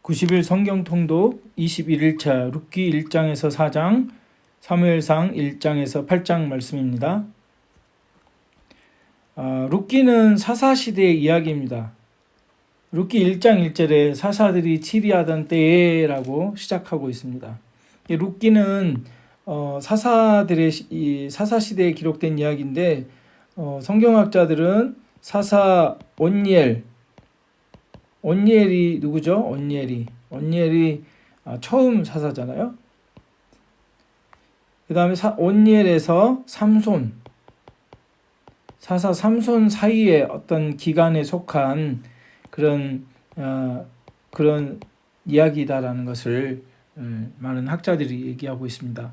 90일 성경 통독 21일차 룻기 1장에서 4장, 사무엘상 1장에서 8장 말씀입니다. 룻기는 사사시대의 이야기입니다. 룻기 1장 1절에 사사들이 치리하던 때에라고 시작하고 있습니다. 룻기는 사사들의 사사시대에 기록된 이야기인데 성경학자들은 사사 온니엘이 누구죠? 온니엘이 처음 사사잖아요. 그 다음에 온니엘에서 사사 삼손 사이에 어떤 기간에 속한 그런 이야기다라는 것을 많은 학자들이 얘기하고 있습니다.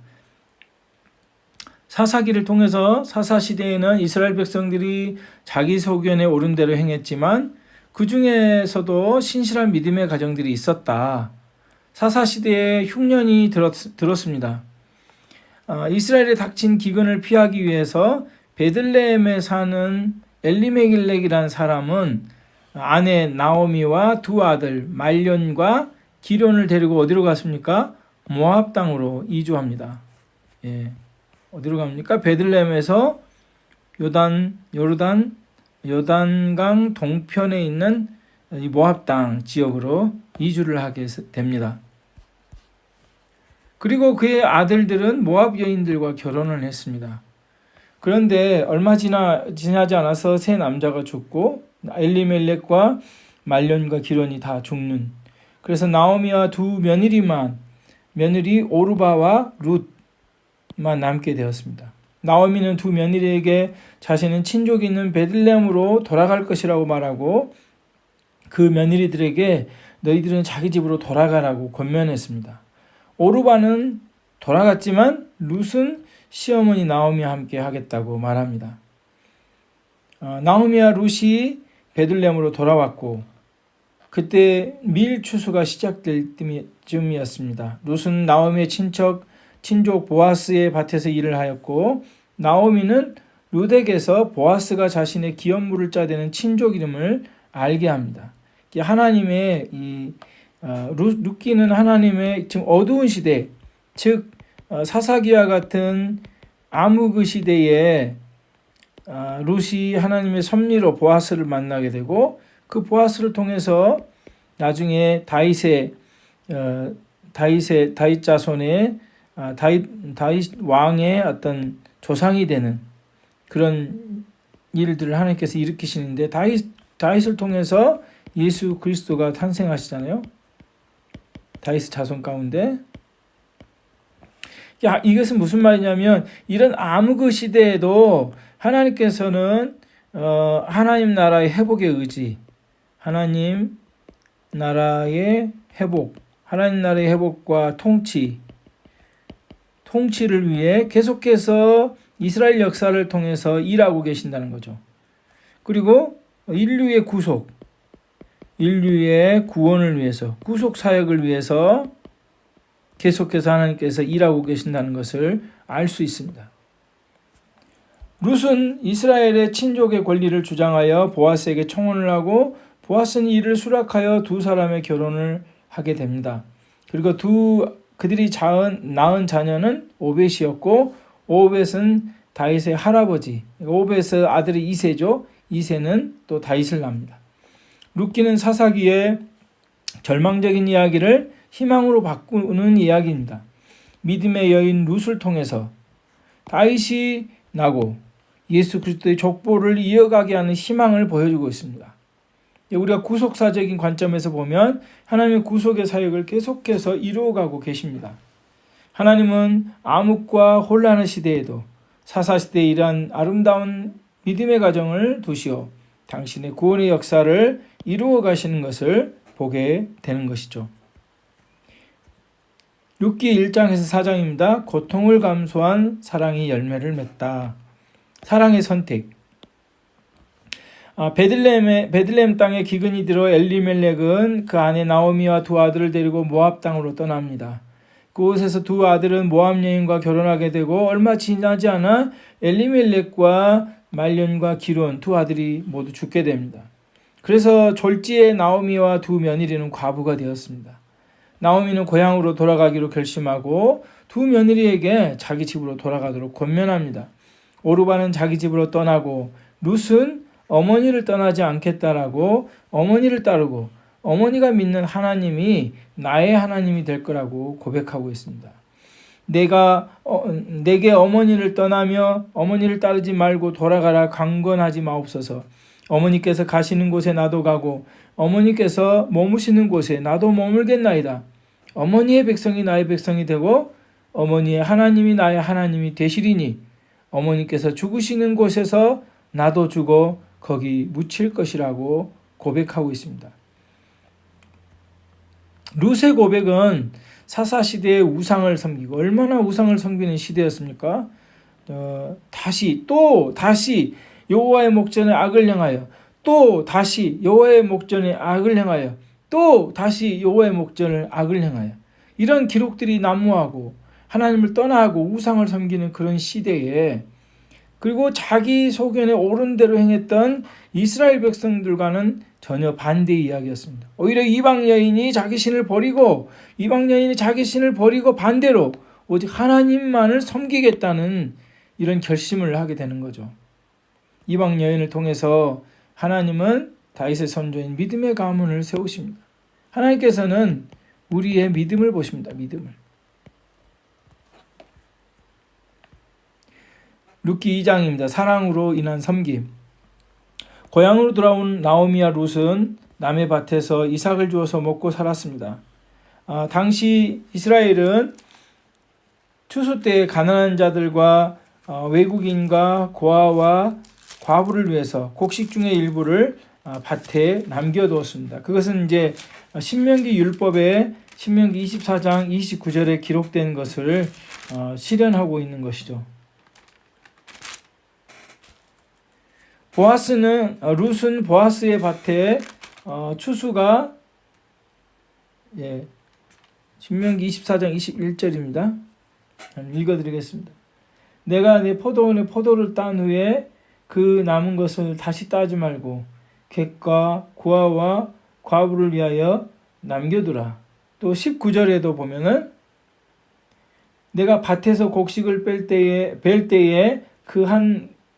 사사기를 통해서 사사시대에는 이스라엘 백성들이 자기 소견에 옳은 대로 행했지만 그 중에서도 신실한 믿음의 가정들이 있었다. 사사시대에 흉년이 들었습니다. 이스라엘에 닥친 기근을 피하기 위해서 베들레헴에 사는 엘리메길렉이라는 사람은 아내 나오미와 두 아들 말련과 기련을 데리고 어디로 갔습니까? 모압 땅으로 이주합니다. 어디로 갑니까? 베들레헴에서 요단강 동편에 있는 이 모압 땅 지역으로 이주를 하게 됩니다. 그리고 그의 아들들은 모압 여인들과 결혼을 했습니다. 그런데 얼마 지나지 않아서 세 남자가 죽고 엘리멜렉과 말련과 기련이 다 죽는, 그래서 나오미와 두 며느리 오르바와 룻만 남게 되었습니다. 나오미는 두 며느리에게 자신은 친족이 있는 베들레헴으로 돌아갈 것이라고 말하고 그 며느리들에게 너희들은 자기 집으로 돌아가라고 권면했습니다. 오르바는 돌아갔지만 룻은 시어머니 나오미와 함께 하겠다고 말합니다. 나오미와 룻이 베들레헴으로 돌아왔고 그때 밀 추수가 시작될 쯤이었습니다. 룻은 나오미의 친족 보아스의 밭에서 일을 하였고 나오미는 룻에게서 보아스가 자신의 기업물을 짜대는 친족 이름을 알게 합니다. 하나님의 룻기는 하나님의 지금 어두운 시대, 즉 사사기와 같은 암흑의 시대에 룻이 하나님의 섭리로 보아스를 만나게 되고 그 보아스를 통해서 나중에 다윗 자손의 다윗 왕의 어떤 조상이 되는 그런 일들을 하나님께서 일으키시는데 다윗을 통해서 예수 그리스도가 탄생하시잖아요. 다윗 자손 가운데. 이것은 무슨 말이냐면 이런 암흑의 시대에도 하나님께서는 하나님 나라의 회복의 의지, 하나님 나라의 회복과 통치를 위해 계속해서 이스라엘 역사를 통해서 일하고 계신다는 거죠. 그리고 인류의 구원을 위해서, 구속 사역을 위해서 계속해서 하나님께서 일하고 계신다는 것을 알 수 있습니다. 룻은 이스라엘의 친족의 권리를 주장하여 보아스에게 청혼을 하고 보아스는 이를 수락하여 두 사람의 결혼을 하게 됩니다. 그리고 그들이 낳은 자녀는 오벳이었고 오벳은 다윗의 할아버지, 오벳의 아들이 이새죠. 이새는 또 다윗을 낳습니다. 룻기는 사사기의 절망적인 이야기를 희망으로 바꾸는 이야기입니다. 믿음의 여인 룻을 통해서 다윗이 나고 예수 그리스도의 족보를 이어가게 하는 희망을 보여주고 있습니다. 우리가 구속사적인 관점에서 보면 하나님의 구속의 사역을 계속해서 이루어가고 계십니다. 하나님은 암흑과 혼란의 시대에도 사사시대에 이러한 아름다운 믿음의 가정을 두시어 당신의 구원의 역사를 이루어 가시는 것을 보게 되는 것이죠. 룻기 1장에서 4장입니다. 고통을 감수한 사랑이 열매를 맺다. 사랑의 선택. 베들레헴 땅에 기근이 들어 엘리멜렉은 그 아내 나오미와 두 아들을 데리고 모압 땅으로 떠납니다. 그곳에서 두 아들은 모압 여인과 결혼하게 되고 얼마 지나지 않아 엘리멜렉과 말련과 기론 두 아들이 모두 죽게 됩니다. 그래서 졸지에 나오미와 두 며느리는 과부가 되었습니다. 나오미는 고향으로 돌아가기로 결심하고 두 며느리에게 자기 집으로 돌아가도록 권면합니다. 오르바는 자기 집으로 떠나고 룻은 어머니를 떠나지 않겠다라고 어머니를 따르고 어머니가 믿는 하나님이 나의 하나님이 될 거라고 고백하고 있습니다. 내게 어머니를 떠나며 어머니를 따르지 말고 돌아가라 강권하지 마옵소서. 어머니께서 가시는 곳에 나도 가고 어머니께서 머무시는 곳에 나도 머물겠나이다. 어머니의 백성이 나의 백성이 되고 어머니의 하나님이 나의 하나님이 되시리니 어머니께서 죽으시는 곳에서 나도 죽어 거기 묻힐 것이라고 고백하고 있습니다. 룻의 고백은 사사시대의 우상을 섬기고 얼마나 우상을 섬기는 시대였습니까? 다시 여호와의 목전에 악을 행하여 또 다시 여호와의 목전에 악을 행하여 또 다시 여호와의 목전을 악을 행하여 이런 기록들이 난무하고 하나님을 떠나고 우상을 섬기는 그런 시대에 그리고 자기 소견에 옳은 대로 행했던 이스라엘 백성들과는 전혀 반대의 이야기였습니다. 오히려 이방 여인이 자기 신을 버리고 반대로 오직 하나님만을 섬기겠다는 이런 결심을 하게 되는 거죠. 이방 여인을 통해서 하나님은 다윗의 선조인 믿음의 가문을 세우십니다. 하나님께서는 우리의 믿음을 보십니다. 믿음을. 룻기 2장입니다. 사랑으로 인한 섬김. 고향으로 돌아온 나오미와 룻은 남의 밭에서 이삭을 주어서 먹고 살았습니다. 당시 이스라엘은 추수 때 가난한 자들과 외국인과 고아와 과부를 위해서 곡식 중의 일부를 밭에 남겨두었습니다. 그것은 이제 신명기 율법에 신명기 24장 29절에 기록된 것을 실현하고 있는 것이죠. 룻은 보아스의 밭에 추수가 신명기 24장 21절입니다. 읽어드리겠습니다. 내가 내 포도원의 포도를 딴 후에 그 남은 것을 다시 따지 말고 객과 고아와 과부를 위하여 남겨두라. 또 19절에도 보면은 내가 밭에서 곡식을 뺄 때에 그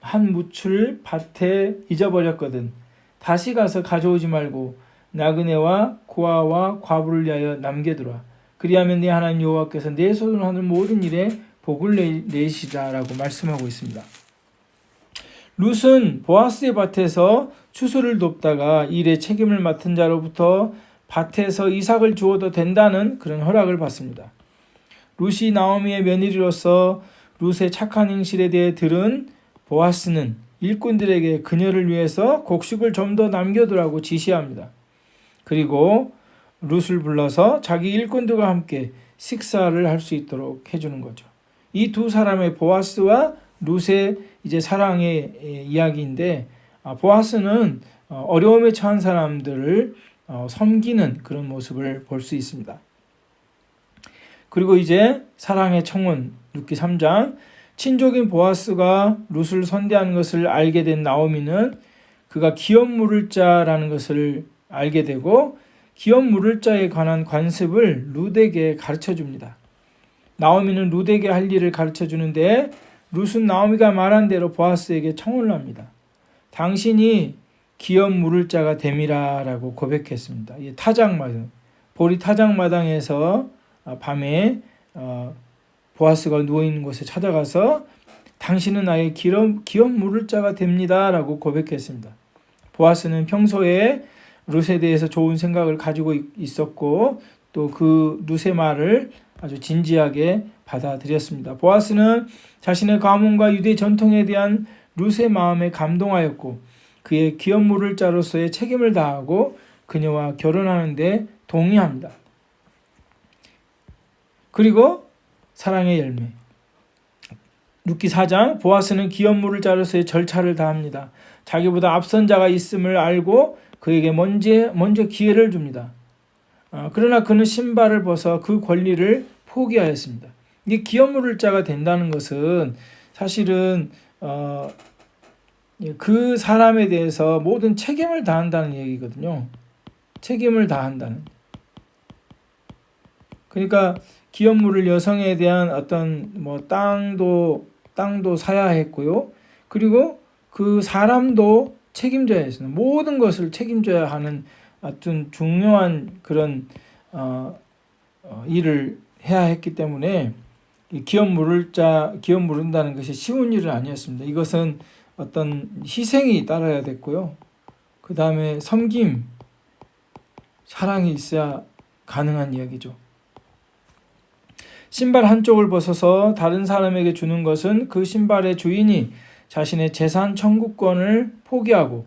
한 무추를 밭에 잊어버렸거든. 다시 가서 가져오지 말고 나그네와 고아와 과부를 위하여 남겨두라. 그리하면 네 하나님 여호와께서 내 손으로 하는 모든 일에 복을 내시라라고 말씀하고 있습니다. 룻은 보아스의 밭에서 추수를 돕다가 일에 책임을 맡은 자로부터 밭에서 이삭을 주어도 된다는 그런 허락을 받습니다. 룻이 나오미의 며느리로서 룻의 착한 행실에 대해 들은 보아스는 일꾼들에게 그녀를 위해서 곡식을 좀 더 남겨두라고 지시합니다. 그리고 룻을 불러서 자기 일꾼들과 함께 식사를 할 수 있도록 해주는 거죠. 이 두 사람의 보아스와 룻의 이제 사랑의 이야기인데 보아스는 어려움에 처한 사람들을 섬기는 그런 모습을 볼 수 있습니다. 그리고 이제 사랑의 청혼 룻기 3장 친족인 보아스가 룻을 선대하는 것을 알게 된 나오미는 그가 기업 물을 자라는 것을 알게 되고 기업 물을 자에 관한 관습을 룻에게 가르쳐 줍니다. 나오미는 룻에게 할 일을 가르쳐 주는데 룻은 나오미가 말한 대로 보아스에게 청혼을 합니다. 당신이 기업 물을 자가 됨이라라고 고백했습니다. 타작마당, 보리 타작마당에서 밤에 보아스가 누워있는 곳에 찾아가서 당신은 나의 기업 물을 자가 됩니다라고 고백했습니다. 보아스는 평소에 룻에 대해서 좋은 생각을 가지고 있었고 또 그 룻의 말을 아주 진지하게 받아들였습니다. 보아스는 자신의 가문과 유대 전통에 대한 룻의 마음에 감동하였고 그의 기업 물을 자로서의 책임을 다하고 그녀와 결혼하는 데 동의합니다. 그리고 사랑의 열매 룻기 4장 보아스는 기업 물을 자로서의 절차를 다합니다. 자기보다 앞선 자가 있음을 알고 그에게 먼저 기회를 줍니다. 그러나 그는 신발을 벗어 그 권리를 포기하였습니다. 이게 기업 물을 자가 된다는 것은 사실은 그 사람에 대해서 모든 책임을 다한다는 얘기거든요. 책임을 다한다는. 그러니까 기업물을 여성에 대한 어떤 땅도 사야 했고요. 그리고 그 사람도 책임져야 했습니다. 모든 것을 책임져야 하는 어떤 중요한 그런 일을 해야 했기 때문에 기업 물은다는 것이 쉬운 일은 아니었습니다. 이것은 어떤 희생이 따라야 됐고요. 그 다음에 섬김, 사랑이 있어야 가능한 이야기죠. 신발 한쪽을 벗어서 다른 사람에게 주는 것은 그 신발의 주인이 자신의 재산 청구권을 포기하고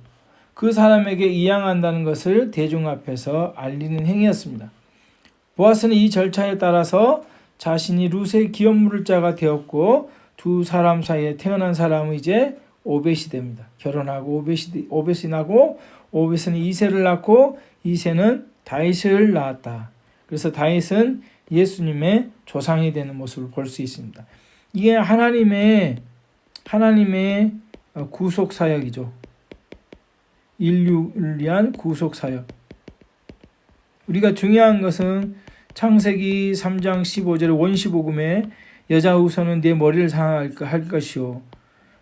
그 사람에게 이양한다는 것을 대중 앞에서 알리는 행위였습니다. 보아스는 이 절차에 따라서 자신이 룻의 기업 물을 자가 되었고 두 사람 사이에 태어난 사람은 이제 오벳이 됩니다. 결혼하고 오벳이 나고 오벳은 이새를 낳고 이새는 다윗을 낳았다. 그래서 다윗은 예수님의 조상이 되는 모습을 볼 수 있습니다. 이게 하나님의 구속 사역이죠. 인류를 위한 구속 사역. 우리가 중요한 것은 창세기 3장 15절의 원시복음에 여자 우선은 내 머리를 상할 것이요.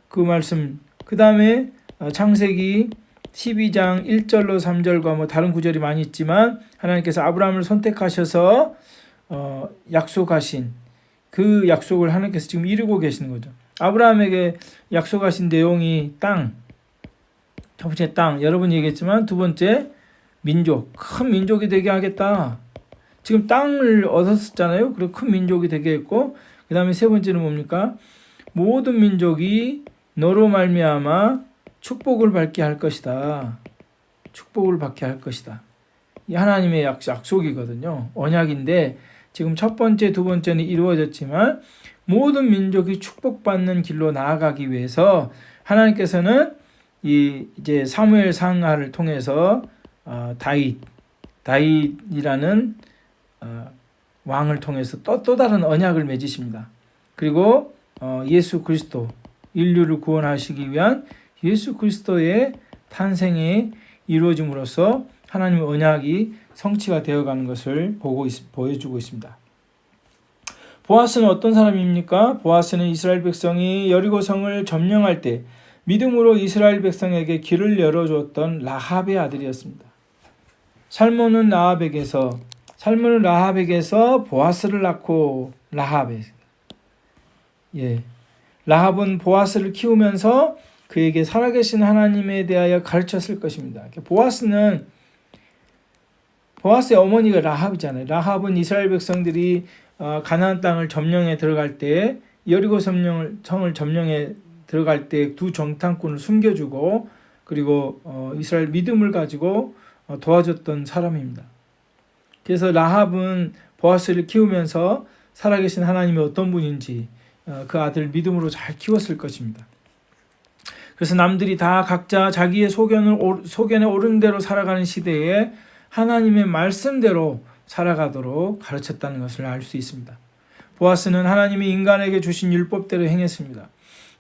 그 말씀. 그 다음에 창세기 12장 1절로 3절과 다른 구절이 많이 있지만 하나님께서 아브라함을 선택하셔서 약속하신 그 약속을 하나님께서 지금 이루고 계시는 거죠. 아브라함에게 약속하신 내용이 첫 번째 땅, 여러분이 얘기했지만 두 번째 민족, 큰 민족이 되게 하겠다. 지금 땅을 얻었었잖아요. 그리고 큰 민족이 되게 했고, 그 다음에 세 번째는 뭡니까? 모든 민족이 너로 말미암아 축복을 받게 할 것이다. 축복을 받게 할 것이다. 이 하나님의 약속이거든요. 언약인데 지금 첫 번째, 두 번째는 이루어졌지만 모든 민족이 축복받는 길로 나아가기 위해서 하나님께서는 이제 사무엘 상하를 통해서 다윗이라는 왕을 통해서 또 다른 언약을 맺으십니다. 그리고 예수 그리스도, 인류를 구원하시기 위한 예수 그리스도의 탄생이 이루어짐으로써 하나님의 언약이 성취가 되어가는 것을 보여주고 있습니다. 보아스는 어떤 사람입니까? 보아스는 이스라엘 백성이 여리고성을 점령할 때 믿음으로 이스라엘 백성에게 길을 열어주었던 라합의 아들이었습니다. 살몬은 라합에게서 보아스를 낳고 라합은 보아스를 키우면서 그에게 살아계신 하나님에 대하여 가르쳤을 것입니다. 보아스의 어머니가 라합이잖아요. 라합은 이스라엘 백성들이 가나안 땅을 점령해 들어갈 때 여리고 성을 점령해 들어갈 때 두 정탐꾼을 숨겨주고 그리고 이스라엘 믿음을 가지고 도와줬던 사람입니다. 그래서 라합은 보아스를 키우면서 살아계신 하나님이 어떤 분인지 그 아들 믿음으로 잘 키웠을 것입니다. 그래서 남들이 다 각자 자기의 소견에 오른 대로 살아가는 시대에 하나님의 말씀대로 살아가도록 가르쳤다는 것을 알 수 있습니다. 보아스는 하나님이 인간에게 주신 율법대로 행했습니다.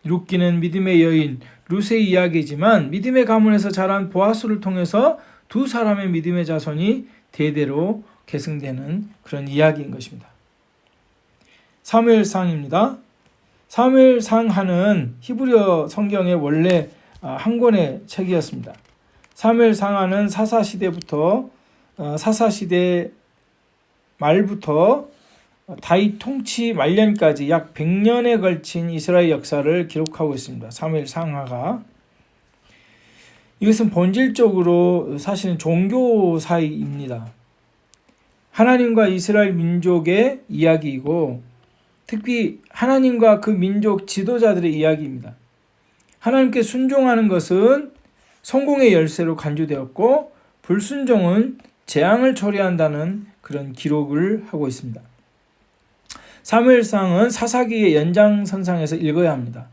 룻기는 믿음의 여인 룻의 이야기지만 믿음의 가문에서 자란 보아스를 통해서 두 사람의 믿음의 자손이 대대로 계승되는 그런 이야기인 것입니다. 사무엘상입니다. 사무엘상하는 히브리어 성경의 원래 한 권의 책이었습니다. 사무엘상하는 사사시대 말부터 다윗 통치 말년까지 약 100년에 걸친 이스라엘 역사를 기록하고 있습니다. 사무엘상하가. 이것은 본질적으로 사실은 종교사입니다. 하나님과 이스라엘 민족의 이야기이고 특히 하나님과 그 민족 지도자들의 이야기입니다. 하나님께 순종하는 것은 성공의 열쇠로 간주되었고 불순종은 재앙을 초래한다는 그런 기록을 하고 있습니다. 사무엘상은 사사기의 연장선상에서 읽어야 합니다.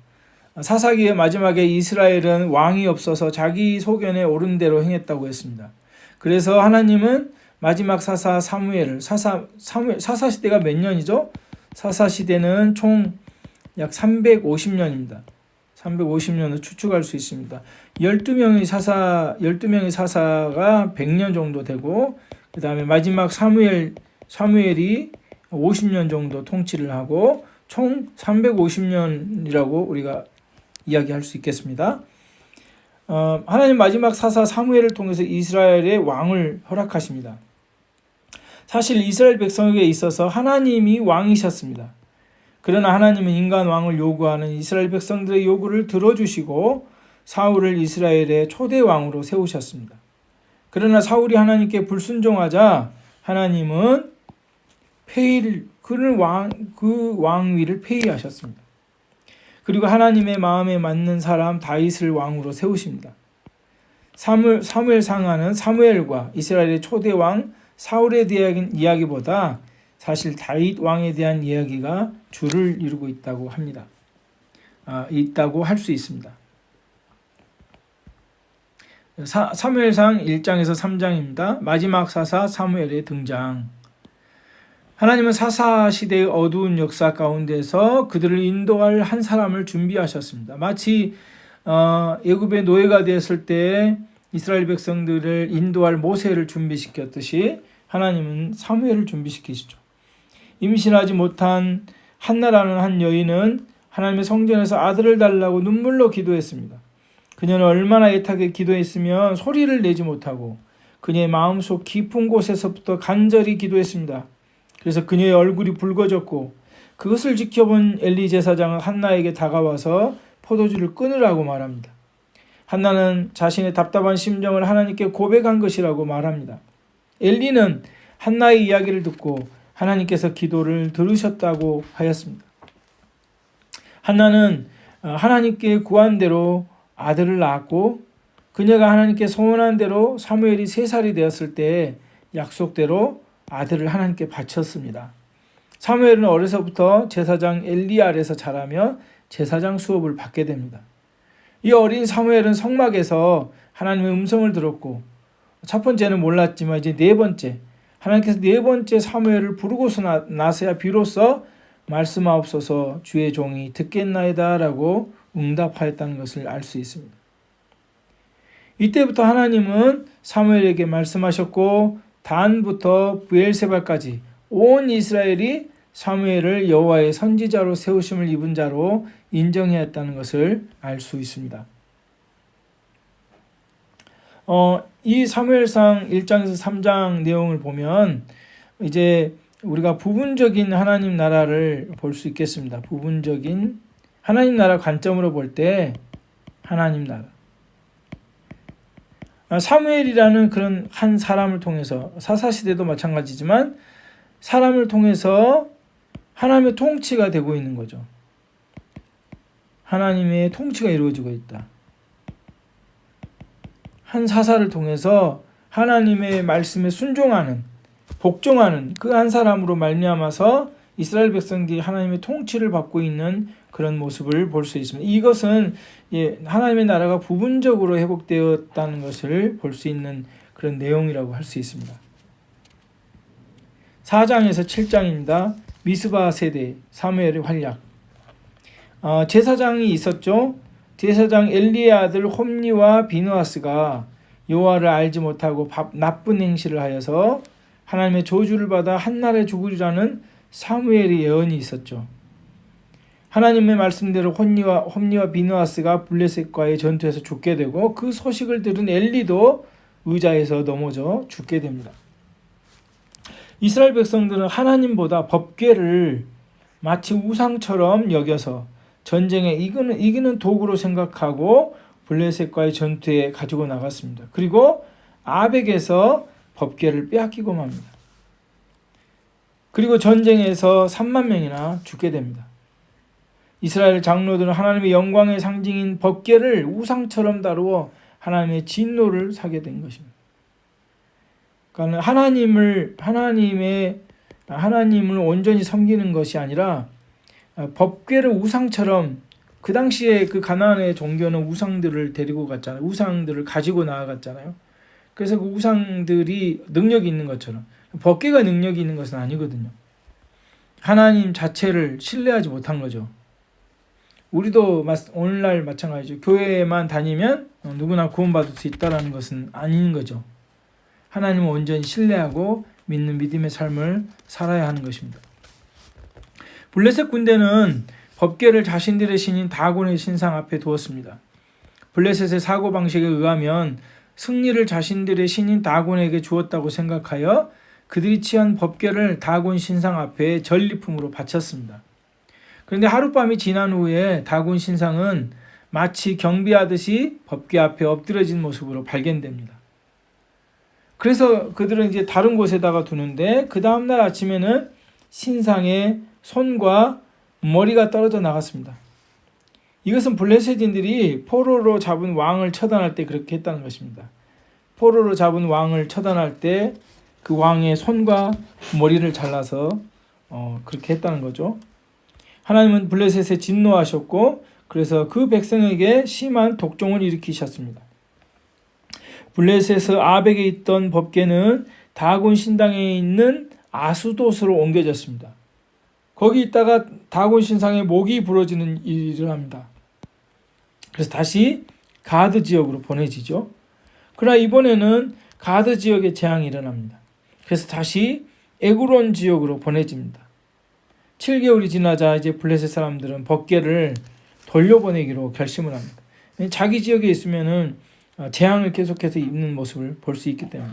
사사기의 마지막에 이스라엘은 왕이 없어서 자기 소견에 오른 대로 행했다고 했습니다. 그래서 하나님은 마지막 사사 사무엘을 사사시대가 몇 년이죠? 사사시대는 총 약 350년입니다. 350년을 추측할 수 있습니다. 12명의 사사가 100년 정도 되고 그 다음에 마지막 사무엘이 50년 정도 통치를 하고 총 350년이라고 우리가 이야기할 수 있겠습니다. 하나님 마지막 사사 사무엘을 통해서 이스라엘의 왕을 허락하십니다. 사실 이스라엘 백성에게 있어서 하나님이 왕이셨습니다. 그러나 하나님은 인간 왕을 요구하는 이스라엘 백성들의 요구를 들어주시고 사울을 이스라엘의 초대 왕으로 세우셨습니다. 그러나 사울이 하나님께 불순종하자 하나님은 그 왕위를 폐위하셨습니다. 그리고 하나님의 마음에 맞는 사람 다윗을 왕으로 세우십니다. 사무엘상하는 사무엘과 이스라엘의 초대 왕 사울에 대한 이야기보다 사실 다윗 왕에 대한 이야기가 주를 이루고 있다고 합니다. 있다고 할 수 있습니다. 사무엘상 1장에서 3장입니다. 마지막 사사 사무엘의 등장. 하나님은 사사 시대의 어두운 역사 가운데서 그들을 인도할 한 사람을 준비하셨습니다. 마치 애굽의 노예가 되었을 때 이스라엘 백성들을 인도할 모세를 준비시켰듯이 하나님은 사무엘을 준비시키시죠. 임신하지 못한 한나라는 한 여인은 하나님의 성전에서 아들을 달라고 눈물로 기도했습니다. 그녀는 얼마나 애타게 기도했으면 소리를 내지 못하고 그녀의 마음속 깊은 곳에서부터 간절히 기도했습니다. 그래서 그녀의 얼굴이 붉어졌고 그것을 지켜본 엘리 제사장은 한나에게 다가와서 포도주를 끊으라고 말합니다. 한나는 자신의 답답한 심정을 하나님께 고백한 것이라고 말합니다. 엘리는 한나의 이야기를 듣고 하나님께서 기도를 들으셨다고 하였습니다. 한나는 하나님께 구한 대로 아들을 낳았고 그녀가 하나님께 소원한 대로 사무엘이 3살이 되었을 때 약속대로 아들을 하나님께 바쳤습니다. 사무엘은 어려서부터 제사장 엘리 아래서 자라며 제사장 수업을 받게 됩니다. 이 어린 사무엘은 성막에서 하나님의 음성을 들었고 첫 번째는 몰랐지만 이제 네 번째 하나님께서 네 번째 사무엘을 부르고서 나서야 비로소 말씀하옵소서 주의 종이 듣겠나이다 라고 응답하였다는 것을 알 수 있습니다. 이때부터 하나님은 사무엘에게 말씀하셨고 단부터 브엘세바까지 온 이스라엘이 사무엘을 여호와의 선지자로 세우심을 입은 자로 인정해야 했다는 것을 알 수 있습니다. 이 사무엘상 1장에서 3장 내용을 보면 이제 우리가 부분적인 하나님 나라를 볼 수 있겠습니다. 부분적인 하나님 나라 관점으로 볼 때 하나님 나라. 사무엘이라는 그런 한 사람을 통해서 사사시대도 마찬가지지만 사람을 통해서 하나님의 통치가 되고 있는 거죠. 하나님의 통치가 이루어지고 있다. 한 사사를 통해서 하나님의 말씀에 순종하는 복종하는 그 한 사람으로 말미암아서 이스라엘 백성들이 하나님의 통치를 받고 있는 그런 모습을 볼 수 있습니다. 이것은 하나님의 나라가 부분적으로 회복되었다는 것을 볼 수 있는 그런 내용이라고 할 수 있습니다. 4장에서 7장입니다. 미스바 세대 사무엘의 활약. 제사장이 있었죠. 제사장 엘리의 아들 홈니와 비느하스가 여호와를 알지 못하고 나쁜 행실을 하여서 하나님의 저주를 받아 한날에 죽으리라는 사무엘의 예언이 있었죠. 하나님의 말씀대로 홈니와 비느하스가 블레셋과의 전투에서 죽게 되고 그 소식을 들은 엘리도 의자에서 넘어져 죽게 됩니다. 이스라엘 백성들은 하나님보다 법궤를 마치 우상처럼 여겨서 전쟁에 이기는 도구로 생각하고 블레셋과의 전투에 가지고 나갔습니다. 그리고 아벡에서 법궤를 빼앗기고 맙니다. 그리고 전쟁에서 3만 명이나 죽게 됩니다. 이스라엘 장로들은 하나님의 영광의 상징인 법궤를 우상처럼 다루어 하나님의 진노를 사게 된 것입니다. 그러니까 하나님을 온전히 섬기는 것이 아니라 법궤를 우상처럼 그 당시에 그 가나안의 종교는 우상들을 데리고 갔잖아요. 우상들을 가지고 나아갔잖아요. 그래서 그 우상들이 능력이 있는 것처럼 법궤가 능력이 있는 것은 아니거든요. 하나님 자체를 신뢰하지 못한 거죠. 우리도 오늘날 마찬가지죠. 교회에만 다니면 누구나 구원받을 수 있다는 것은 아닌 거죠. 하나님을 온전히 신뢰하고 믿는 믿음의 삶을 살아야 하는 것입니다. 블레셋 군대는 법궤를 자신들의 신인 다곤의 신상 앞에 두었습니다. 블레셋의 사고방식에 의하면 승리를 자신들의 신인 다곤에게 주었다고 생각하여 그들이 취한 법궤를 다곤 신상 앞에 전리품으로 바쳤습니다. 그런데 하룻밤이 지난 후에 다곤 신상은 마치 경비하듯이 법궤 앞에 엎드려진 모습으로 발견됩니다. 그래서 그들은 이제 다른 곳에다가 두는데 그 다음날 아침에는 신상의 손과 머리가 떨어져 나갔습니다. 이것은 블레셋인들이 포로로 잡은 왕을 처단할 때 그렇게 했다는 것입니다. 포로로 잡은 왕을 처단할 때 그 왕의 손과 머리를 잘라서 그렇게 했다는 거죠. 하나님은 블레셋에 진노하셨고 그래서 그 백성에게 심한 독종을 일으키셨습니다. 블레셋의 아벡에 있던 법궤는 다곤 신당에 있는 아수돗으로 옮겨졌습니다. 거기 있다가 다곤 신상에 목이 부러지는 일이 일어납니다. 그래서 다시 가드 지역으로 보내지죠. 그러나 이번에는 가드 지역에 재앙이 일어납니다. 그래서 다시 에그론 지역으로 보내집니다. 7개월이 지나자 이제 블레셋 사람들은 법궤를 돌려보내기로 결심을 합니다. 자기 지역에 있으면은 재앙을 계속해서 입는 모습을 볼 수 있기 때문에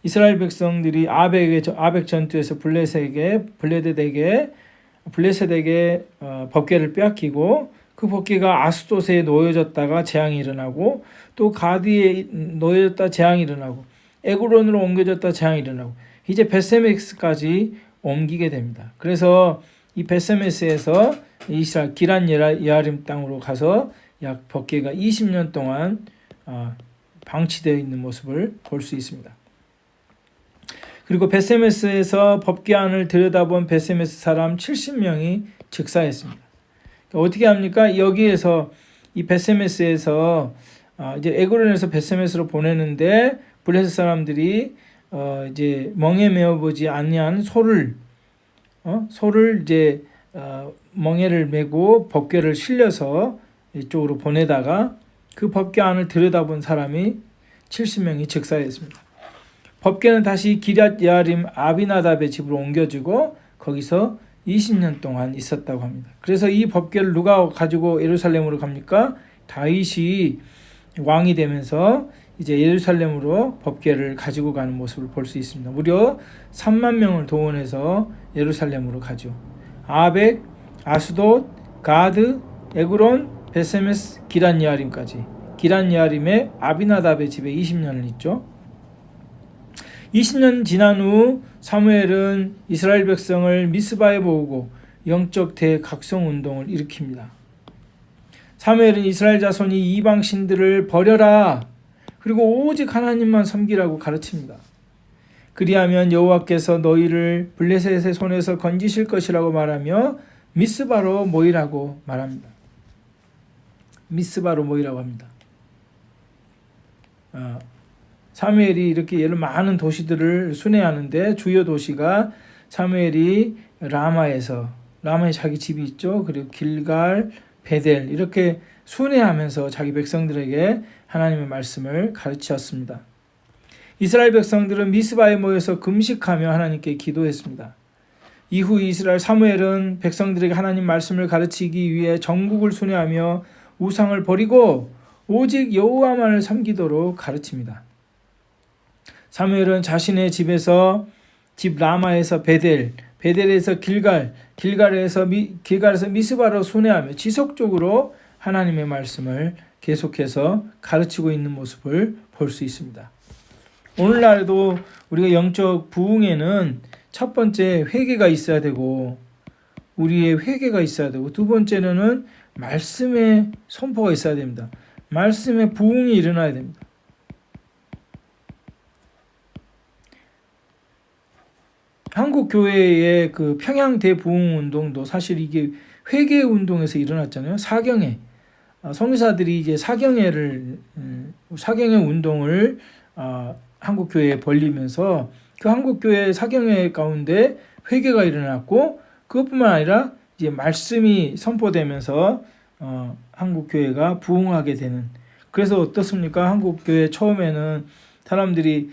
이스라엘 백성들이 아벡 전투에서 블레셋에게 법궤를 빼앗기고 그 법궤가 아스돗에 놓여졌다가 재앙이 일어나고 또 가드에 놓여졌다 재앙이 일어나고 에그론으로 옮겨졌다 재앙이 일어나고 이제 벳세메스까지 옮기게 됩니다. 그래서 이 벳세메스에서 이스라엘 기란 예아림 땅으로 가서 약 법궤가 20년 동안 방치되어 있는 모습을 볼 수 있습니다. 그리고 벳세메스에서 법궤 안을 들여다본 벳세메스 사람 70명이 즉사했습니다. 어떻게 합니까? 여기에서 이 벳세메스에서 이제 에그론에서 벳세메스로 보내는데 블레셋 사람들이 이제 멍에 메어보지 아니한 소를 이제 멍에를 메고 법궤를 실려서 이쪽으로 보내다가 그 법궤 안을 들여다본 사람이 70명이 즉사했습니다. 법궤는 다시 기럇 예아림 아비나답의 집으로 옮겨지고 거기서 20년 동안 있었다고 합니다. 그래서 이 법궤를 누가 가지고 예루살렘으로 갑니까? 다윗이 왕이 되면서 이제 예루살렘으로 법궤를 가지고 가는 모습을 볼 수 있습니다. 무려 3만 명을 동원해서 예루살렘으로 가죠. 아벡, 아스돗, 가드, 에그론, 벳세메스, 기란 예아림까지. 기란 예아림의 아비나답의 집에 20년을 있죠. 20년 지난 후 사무엘은 이스라엘 백성을 미스바에 모으고 영적 대각성 운동을 일으킵니다. 사무엘은 이스라엘 자손이 이방 신들을 버려라. 그리고 오직 하나님만 섬기라고 가르칩니다. 그리하면 여호와께서 너희를 블레셋의 손에서 건지실 것이라고 말하며 미스바로 모이라고 말합니다. 미스바로 모이라고 합니다. 사무엘이 이렇게 예를 많은 도시들을 순회하는데 주요 도시가 사무엘이 라마에 자기 집이 있죠. 그리고 길갈, 베델 이렇게 순회하면서 자기 백성들에게 하나님의 말씀을 가르치셨습니다. 이스라엘 백성들은 미스바에 모여서 금식하며 하나님께 기도했습니다. 이후 이스라엘 사무엘은 백성들에게 하나님 말씀을 가르치기 위해 전국을 순회하며 우상을 버리고 오직 여호와만을 섬기도록 가르칩니다. 사무엘은 자신의 집에서 라마에서 베델, 베델에서 길갈에서 미스바로 순회하며 지속적으로 하나님의 말씀을 계속해서 가르치고 있는 모습을 볼 수 있습니다. 오늘날도 우리가 영적 부흥에는 첫 번째 회개가 있어야 되고 우리의 회개가 있어야 되고 두 번째는 말씀의 선포가 있어야 됩니다. 말씀의 부흥이 일어나야 됩니다. 한국 교회의 그 평양 대부흥 운동도 사실 이게 회개 운동에서 일어났잖아요. 사경회 성교사들이 이제 사경회 운동을 한국 교회에 벌리면서 그 한국 교회 사경회 가운데 회개가 일어났고 그것뿐만 아니라 이제 말씀이 선포되면서 한국 교회가 부흥하게 되는. 그래서 어떻습니까? 한국 교회 처음에는 사람들이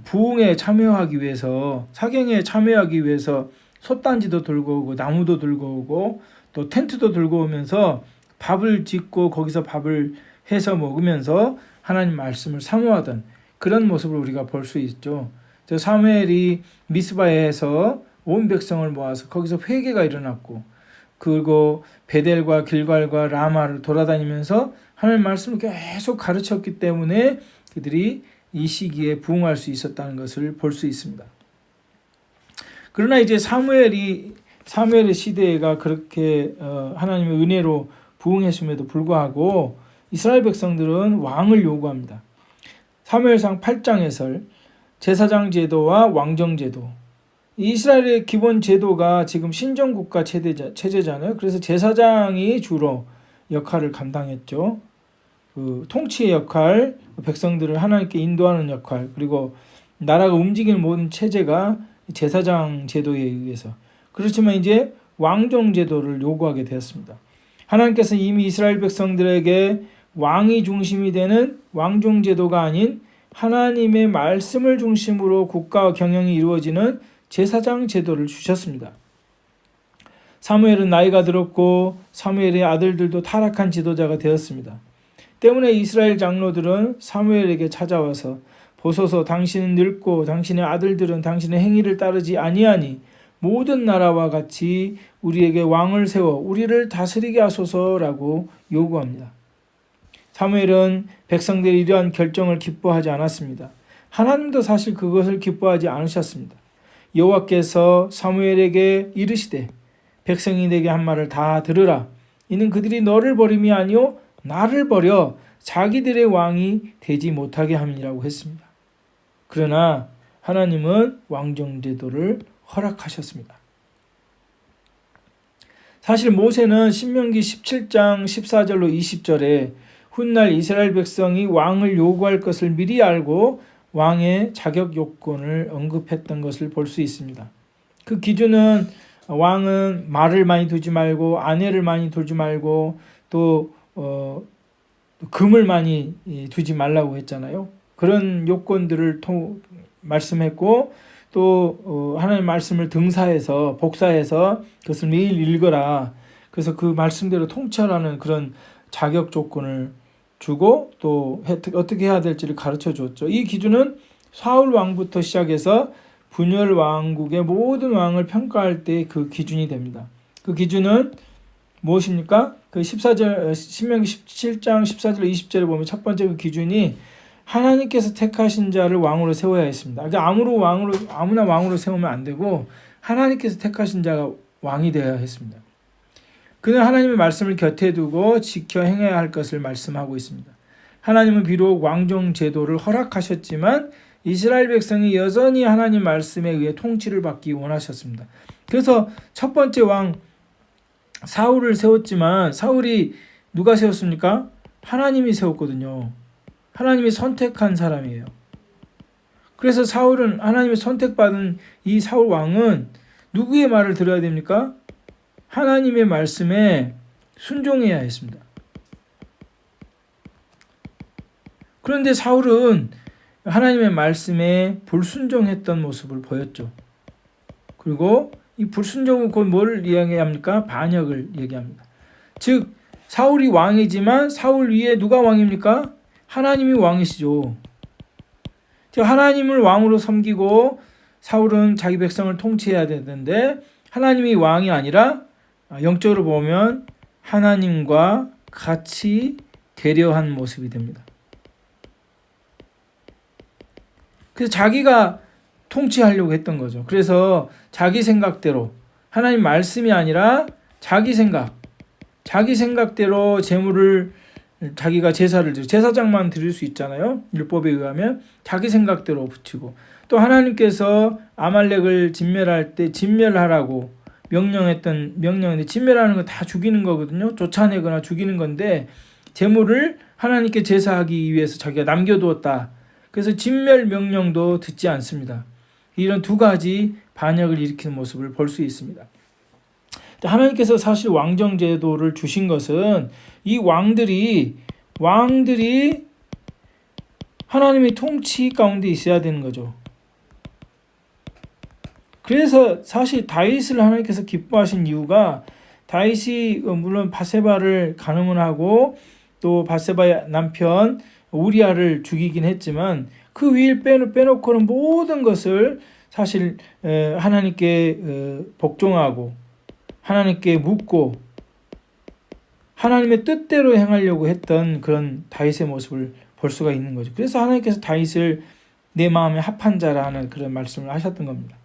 부흥에 참여하기 위해서 사경에 참여하기 위해서 솥단지도 들고 오고 나무도 들고 오고 또 텐트도 들고 오면서 밥을 짓고 거기서 밥을 해서 먹으면서 하나님 말씀을 사모하던 그런 모습을 우리가 볼 수 있죠. 사무엘이 미스바에서 온 백성을 모아서 거기서 회개가 일어났고, 그리고 베델과 길갈과 라마를 돌아다니면서 하나님 말씀을 계속 가르쳤기 때문에 그들이 이 시기에 부흥할 수 있었다는 것을 볼 수 있습니다. 그러나 이제 사무엘의 시대가 그렇게 하나님의 은혜로 부흥했음에도 불구하고 이스라엘 백성들은 왕을 요구합니다. 사무엘상 8장에서 제사장 제도와 왕정 제도, 이스라엘의 기본 제도가 지금 신정국가 체제잖아요. 그래서 제사장이 주로 역할을 감당했죠. 그 통치의 역할, 백성들을 하나님께 인도하는 역할, 그리고 나라가 움직이는 모든 체제가 제사장 제도에 의해서. 그렇지만 이제 왕정 제도를 요구하게 되었습니다. 하나님께서 이미 이스라엘 백성들에게 왕이 중심이 되는 왕정 제도가 아닌 하나님의 말씀을 중심으로 국가 경영이 이루어지는 제사장 제도를 주셨습니다. 사무엘은 나이가 들었고 사무엘의 아들들도 타락한 지도자가 되었습니다. 때문에 이스라엘 장로들은 사무엘에게 찾아와서 보소서, 당신은 늙고 당신의 아들들은 당신의 행위를 따르지 아니하니 모든 나라와 같이 우리에게 왕을 세워 우리를 다스리게 하소서라고 요구합니다. 사무엘은 백성들이 이러한 결정을 기뻐하지 않았습니다. 하나님도 사실 그것을 기뻐하지 않으셨습니다. 여호와께서 사무엘에게 이르시되 백성이 내게 한 말을 다 들으라. 이는 그들이 너를 버림이 아니요 나를 버려 자기들의 왕이 되지 못하게 함이라고 했습니다. 그러나 하나님은 왕정제도를 허락하셨습니다. 사실 모세는 신명기 17장 14절로 20절에 훗날 이스라엘 백성이 왕을 요구할 것을 미리 알고 왕의 자격 요건을 언급했던 것을 볼 수 있습니다. 그 기준은 왕은 말을 많이 두지 말고 아내를 많이 두지 말고 또 금을 많이 두지 말라고 했잖아요. 그런 요건들을 말씀했고 또 하나님의 말씀을 등사해서 복사해서 그것을 매일 읽어라. 그래서 그 말씀대로 통치하라는 그런 자격 조건을 주고 또 어떻게 해야 될지를 가르쳐 줬죠. 이 기준은 사울 왕부터 시작해서 분열 왕국의 모든 왕을 평가할 때 그 기준이 됩니다. 그 기준은 무엇입니까? 그 14절 신명기 17장 14절 20절에 보면 첫 번째 그 기준이 하나님께서 택하신 자를 왕으로 세워야 했습니다. 그러니까 아무나 왕으로 세우면 안 되고 하나님께서 택하신 자가 왕이 되어야 했습니다. 그는 하나님의 말씀을 곁에 두고 지켜 행해야 할 것을 말씀하고 있습니다. 하나님은 비록 왕정 제도를 허락하셨지만 이스라엘 백성이 여전히 하나님 말씀에 의해 통치를 받기 원하셨습니다. 그래서 첫 번째 왕 사울을 세웠지만 사울이 누가 세웠습니까? 하나님이 세웠거든요. 하나님이 선택한 사람이에요. 그래서 사울은 하나님의 선택받은 이 사울 왕은 누구의 말을 들어야 됩니까? 하나님의 말씀에 순종해야 했습니다. 그런데 사울은 하나님의 말씀에 불순종했던 모습을 보였죠. 그리고 이 불순종은 곧 뭘 이야기합니까? 반역을 얘기합니다. 즉 사울이 왕이지만 사울 위에 누가 왕입니까? 하나님이 왕이시죠. 하나님을 왕으로 섬기고 사울은 자기 백성을 통치해야 되는데 하나님이 왕이 아니라 영적으로 보면 하나님과 같이 대려한 모습이 됩니다. 그래서 자기가 통치하려고 했던 거죠. 그래서 자기 생각대로 하나님 말씀이 아니라 자기 생각대로 제물을 자기가 제사장만 드릴 수 있잖아요. 율법에 의하면 자기 생각대로 붙이고 또 하나님께서 아말렉을 진멸할 때 진멸하라고 명령인데 진멸하는 거 다 죽이는 거거든요. 쫓아내거나 죽이는 건데 제물을 하나님께 제사하기 위해서 자기가 남겨두었다. 그래서 진멸 명령도 듣지 않습니다. 이런 두 가지 반역을 일으키는 모습을 볼 수 있습니다. 하나님께서 사실 왕정 제도를 주신 것은 이 왕들이 하나님의 통치 가운데 있어야 되는 거죠. 그래서 사실 다윗을 하나님께서 기뻐하신 이유가 다윗이 물론 바세바를 간음을 하고 또 바세바의 남편 우리아를 죽이긴 했지만 그 위를 빼놓고는 모든 것을 사실 하나님께 복종하고 하나님께 묻고 하나님의 뜻대로 행하려고 했던 그런 다윗의 모습을 볼 수가 있는 거죠. 그래서 하나님께서 다윗을 내 마음에 합한 자라 하는 그런 말씀을 하셨던 겁니다.